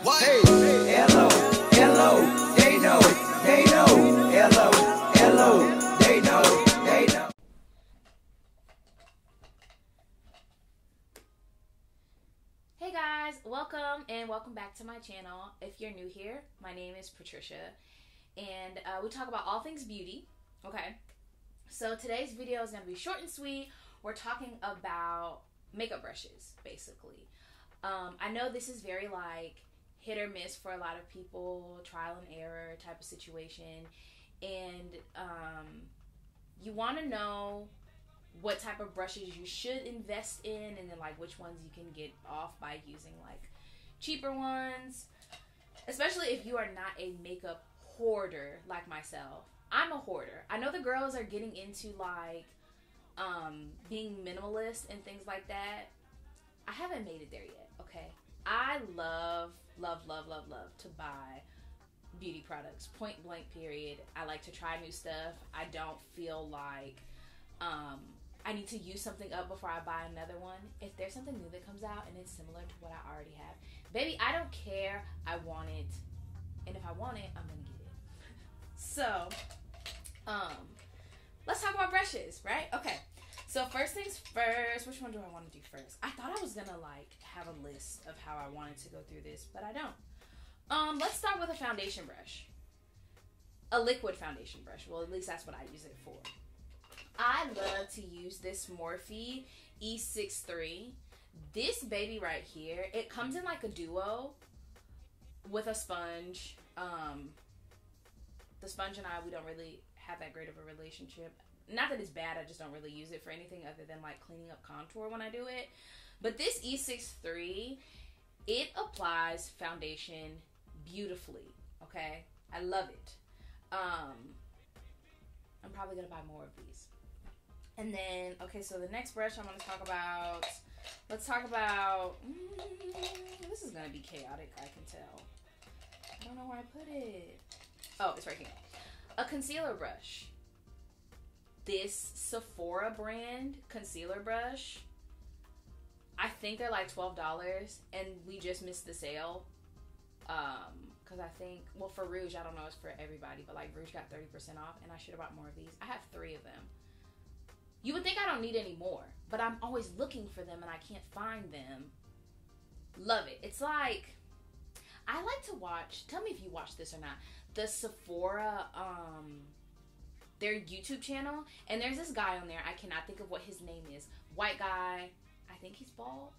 Hey, hello, hello, they know, hello, hello, they know. Hey guys, welcome back to my channel. If you're new here, my name is Patricia, and we talk about all things beauty. Okay, so today's video is going to be short and sweet. We're talking about makeup brushes, basically. I know this is very like hit or miss for a lot of people, trial and error type of situation, and you want to know what type of brushes you should invest in, and then like which ones you can get off by using like cheaper ones, especially if you are not a makeup hoarder like myself. I'm a hoarder. I know the girls are getting into like being minimalist and things like that. I haven't made it there yet. Okay, I love to buy beauty products, point blank period. I like to try new stuff. I don't feel like I need to use something up before I buy another one. If there's something new that comes out and it's similar to what I already have, baby, I don't care. I want it, and if I want it, I'm gonna get it. So let's talk about brushes, right? Okay, so first things first, which one do I want to do first? I thought I was gonna like have a list of how I wanted to go through this, but I don't. Let's start with a foundation brush. A liquid foundation brush. Well, at least that's what I use it for. I love to use this Morphe E63. This baby right here, it comes in like a duo with a sponge. The sponge and I, we don't really have that great of a relationship. Not that it's bad, I just don't really use it for anything other than like cleaning up contour when I do it. But this E63, it applies foundation beautifully, okay? I love it. I'm probably gonna buy more of these. And then, okay, so the next brush I'm gonna talk about, let's talk about, this is gonna be chaotic, I can tell. I don't know where I put it. Oh, it's right here. A concealer brush. This Sephora brand concealer brush, I think they're like $12, and we just missed the sale. Because I think, well, for Rouge, I don't know if it's for everybody, but like Rouge got 30% off, and I should have bought more of these. I have 3 of them. You would think I don't need any more, but I'm always looking for them and I can't find them. Love it. It's like, I like to watch, tell me if you watch this or not, the Sephora, their YouTube channel, and there's this guy on there, I cannot think of what his name is. White guy, I think he's bald.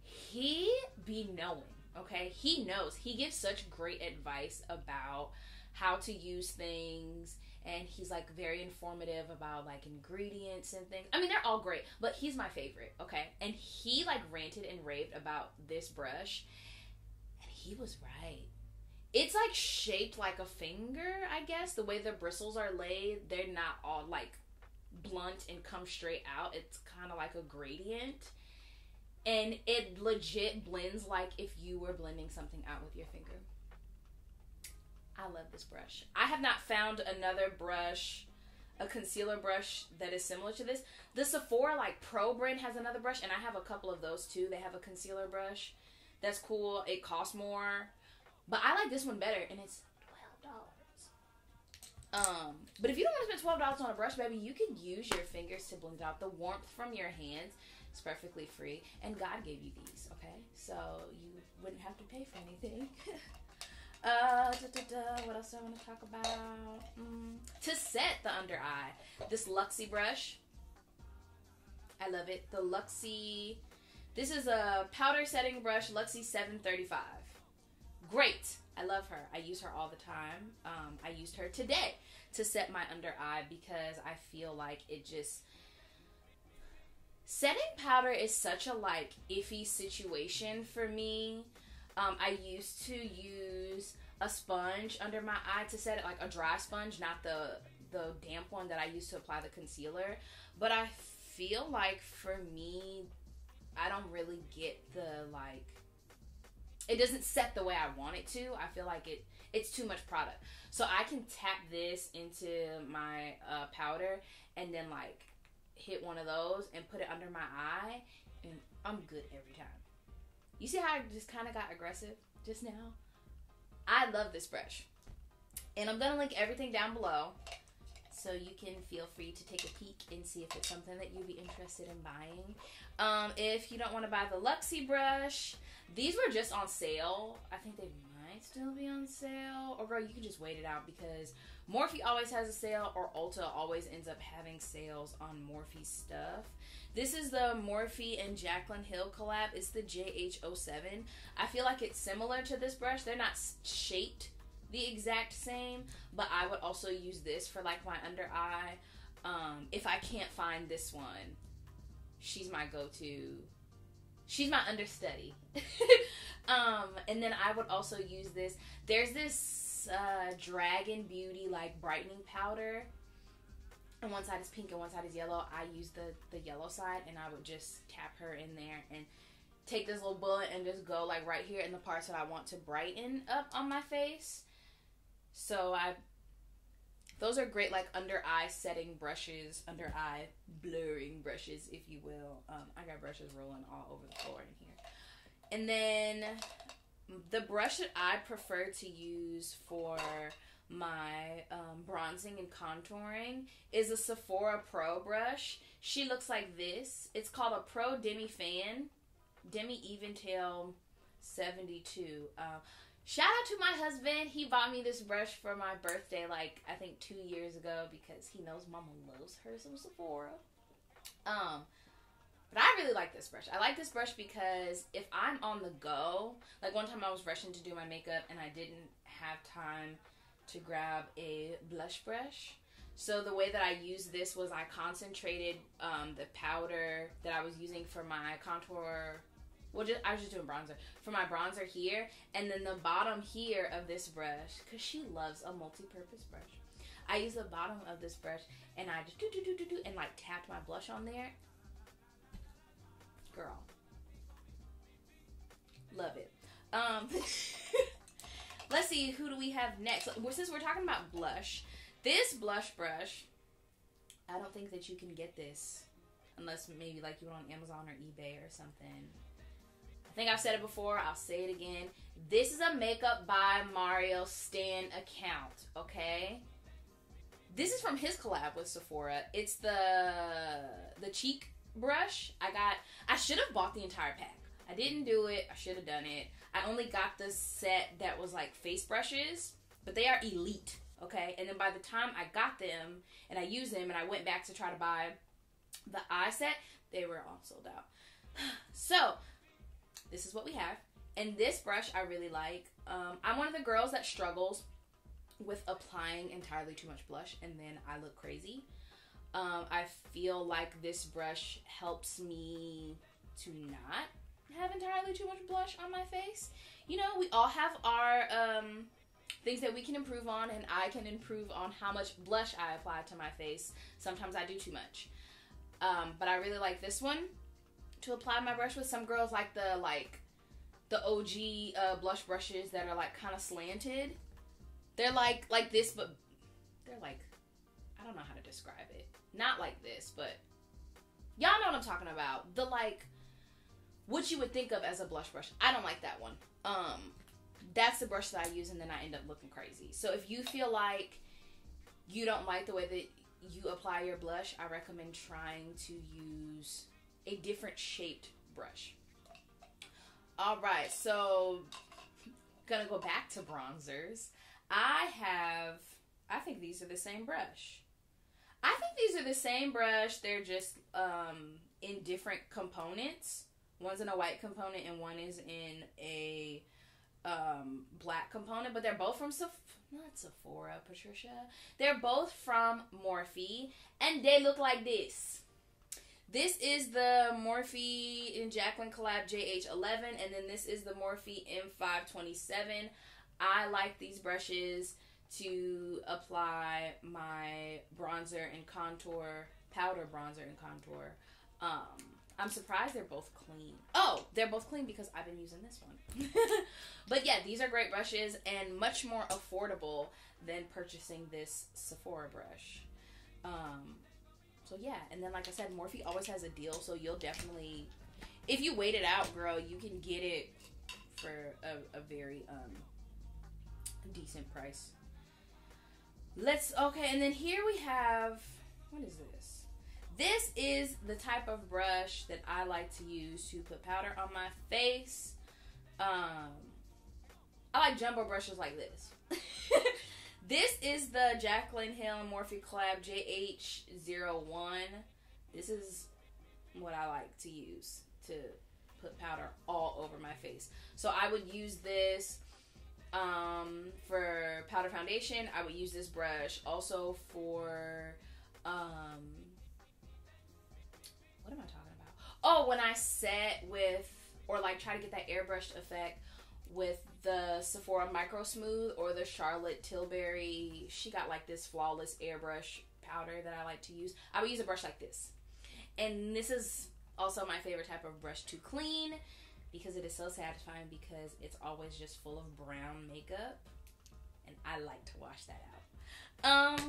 He be knowing, okay? He knows. He gives such great advice about how to use things, and he's like very informative about like ingredients and things. I mean, they're all great, but he's my favorite, okay? And he like ranted and raved about this brush, and he was right. It's like shaped like a finger, I guess. The way the bristles are laid, they're not all like blunt and come straight out. It's kind of like a gradient. And it legit blends like if you were blending something out with your finger. I love this brush. I have not found another brush, a concealer brush that is similar to this. The Sephora like Pro brand has another brush, and I have a couple of those too. They have a concealer brush. That's cool. It costs more. But I like this one better, and it's $12. But if you don't want to spend $12 on a brush, baby, you can use your fingers to blend out. The warmth from your hands is perfectly free, and God gave you these, okay? So you wouldn't have to pay for anything. What else do I want to talk about? To set the under eye, this Luxie brush. I love it. The Luxie, this is a powder setting brush, Luxie 735. Great. I love her. I use her all the time. I used her today to set my under eye because I feel like it just, setting powder is such a like iffy situation for me. I used to use a sponge under my eye to set it, like a dry sponge, not the damp one that I used to apply the concealer. But I feel like for me, I don't really get the like, it doesn't set the way I want it to. I feel like it's too much product. So I can tap this into my powder and then like hit one of those and put it under my eye, and I'm good every time. You see how I just kind of got aggressive just now? I love this brush. And I'm going to link everything down below, so you can feel free to take a peek and see if it's something that you'd be interested in buying. If you don't want to buy the Luxie brush, these were just on sale. I think they might still be on sale. Or girl, you can just wait it out because Morphe always has a sale, or Ulta always ends up having sales on Morphe stuff. This is the Morphe and Jaclyn Hill collab. It's the JH07. I feel like it's similar to this brush. They're not shaped the exact same, but I would also use this for like my under eye. If I can't find this one, she's my go-to. She's my understudy. And then I would also use this. There's this Dragon Beauty like brightening powder, and one side is pink and one side is yellow. I use the yellow side, and I would just tap her in there and take this little bullet and just go like right here in the parts that I want to brighten up on my face. So those are great like under eye setting brushes, under eye blurring brushes, if you will. I got brushes rolling all over the floor in here. And then the brush that I prefer to use for my bronzing and contouring is a Sephora Pro brush. She looks like this. It's called a Pro Demi Fan, Demi Eventail 72. Shout out to my husband. He bought me this brush for my birthday like I think 2 years ago because he knows mama loves her some Sephora. But I really like this brush. I like this brush because if I'm on the go, like one time I was rushing to do my makeup and I didn't have time to grab a blush brush. So the way that I used this was I concentrated the powder that I was using for my contour. Well, I was just doing bronzer. For my bronzer here, and then the bottom here of this brush, because she loves a multi-purpose brush. I use the bottom of this brush, and I just do, and like tapped my blush on there. Girl. Love it. Let's see, who do we have next? Since we're talking about blush, this blush brush, I don't think that you can get this unless maybe like you went on Amazon or eBay or something. I think I've said it before, I'll say it again. This is a Makeup by Mario Stan account, okay? This is from his collab with Sephora. It's the cheek brush. I should have bought the entire pack. I didn't do it. I should have done it. I only got the set that was like face brushes, but they are elite, okay? And then by the time I got them and I used them and I went back to try to buy the eye set, they were all sold out. So this is what we have. And this brush I really like. I'm one of the girls that struggles with applying entirely too much blush and then I look crazy. I feel like this brush helps me to not have entirely too much blush on my face. You know, we all have our things that we can improve on, and I can improve on how much blush I apply to my face. Sometimes I do too much. But I really like this one to apply my brush with. Some girls like the OG blush brushes that are like kind of slanted. They're like this, but they're like, I don't know how to describe it. Not like this, but y'all know what I'm talking about. The like, what you would think of as a blush brush. I don't like that one. That's the brush that I use and then I end up looking crazy. So if you feel like you don't like the way that you apply your blush, I recommend trying to use a different shaped brush. Alright, so gonna go back to bronzers. I think these are the same brush. I think these are the same brush. They're just in different components. One's in a white component and one is in a black component. But they're both from not Sephora, Patricia. They're both from Morphe. And they look like this. This is the Morphe and Jaclyn collab JH11. And then this is the Morphe M527. I like these brushes to apply my bronzer and contour, powder bronzer and contour. I'm surprised they're both clean. Oh, they're both clean because I've been using this one. But yeah, these are great brushes and much more affordable than purchasing this Sephora brush. So yeah, and then like I said, Morphe always has a deal, so you'll definitely, if you wait it out, girl, you can get it for a very decent price. Okay, and then here we have, what is this? This is the type of brush that I like to use to put powder on my face. I like jumbo brushes like this. This is the Jaclyn Hill Morphe Collab JH01. This is what I like to use to put powder all over my face. So I would use this for powder foundation. I would use this brush also for what am I talking about? Oh, when I set with, or like try to get that airbrushed effect with the Sephora Micro Smooth or the Charlotte Tilbury. She got like this flawless airbrush powder that I like to use. I would use a brush like this. And this is also my favorite type of brush to clean because it is so satisfying because it's always just full of brown makeup. And I like to wash that out.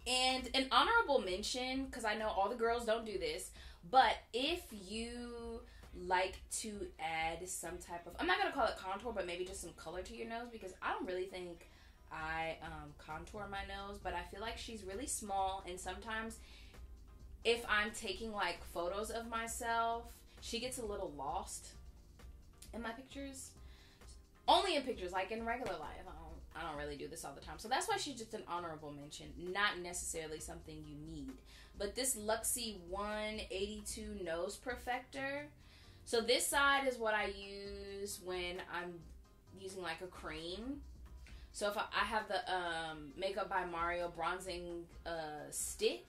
And an honorable mention, because I know all the girls don't do this, but if you like to add some type of, I'm not going to call it contour, but maybe just some color to your nose, because I don't really think I contour my nose, but I feel like she's really small, and sometimes if I'm taking like photos of myself, she gets a little lost in my pictures. Only in pictures, like in regular life. I don't really do this all the time. So that's why she's just an honorable mention. Not necessarily something you need. But this Luxie 182 Nose Perfector. So this side is what I use when I'm using like a cream. So if I have the Makeup by Mario bronzing stick,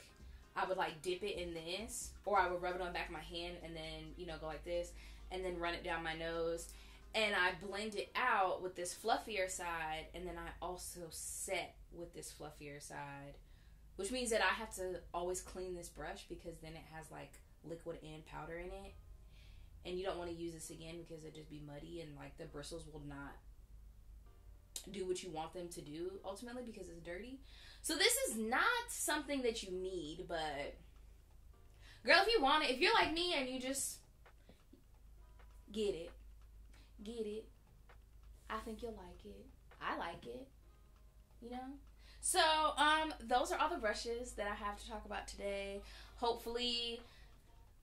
I would like dip it in this. Or I would rub it on the back of my hand and then, you know, go like this. And then run it down my nose. And I blend it out with this fluffier side, and then I also set with this fluffier side, which means that I have to always clean this brush because then it has like liquid and powder in it, and you don't want to use this again because it'd just be muddy and like the bristles will not do what you want them to do ultimately because it's dirty. So this is not something that you need, but girl, if you want it, if you're like me and you just get it. Get it. I think you'll like it. I like it. You know? So, those are all the brushes that I have to talk about today. Hopefully,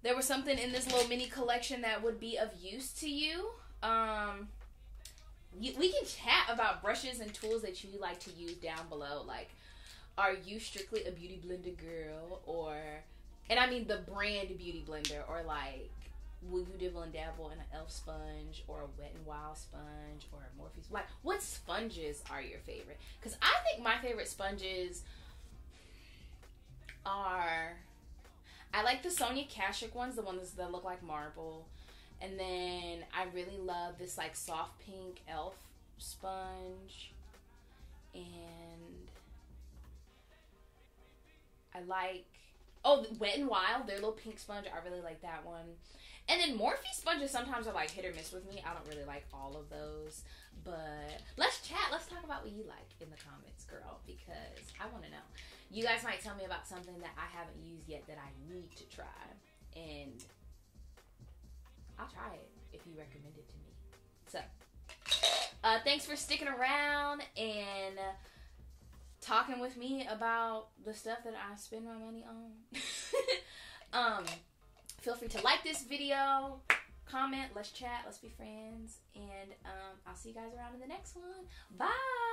there was something in this little mini collection that would be of use to you. We can chat about brushes and tools that you like to use down below. Like, are you strictly a beauty blender girl? Or, and I mean the brand beauty blender, or like, will you dibble and dabble in an e.l.f. sponge or a Wet n Wild sponge or a Morphe? Like, what sponges are your favorite? Because I think my favorite sponges are, I like the Sonia Kashuk ones, the ones that look like marble. And then I really love this like soft pink e.l.f. sponge. And I like, oh, Wet n Wild, their little pink sponge. I really like that one. And then Morphe sponges sometimes are like hit or miss with me. I don't really like all of those. But let's chat. Let's talk about what you like in the comments, girl. Because I want to know. You guys might tell me about something that I haven't used yet that I need to try. And I'll try it if you recommend it to me. So, thanks for sticking around and talking with me about the stuff that I spend my money on. Feel free to like this video, comment, let's chat, let's be friends, and I'll see you guys around in the next one. Bye!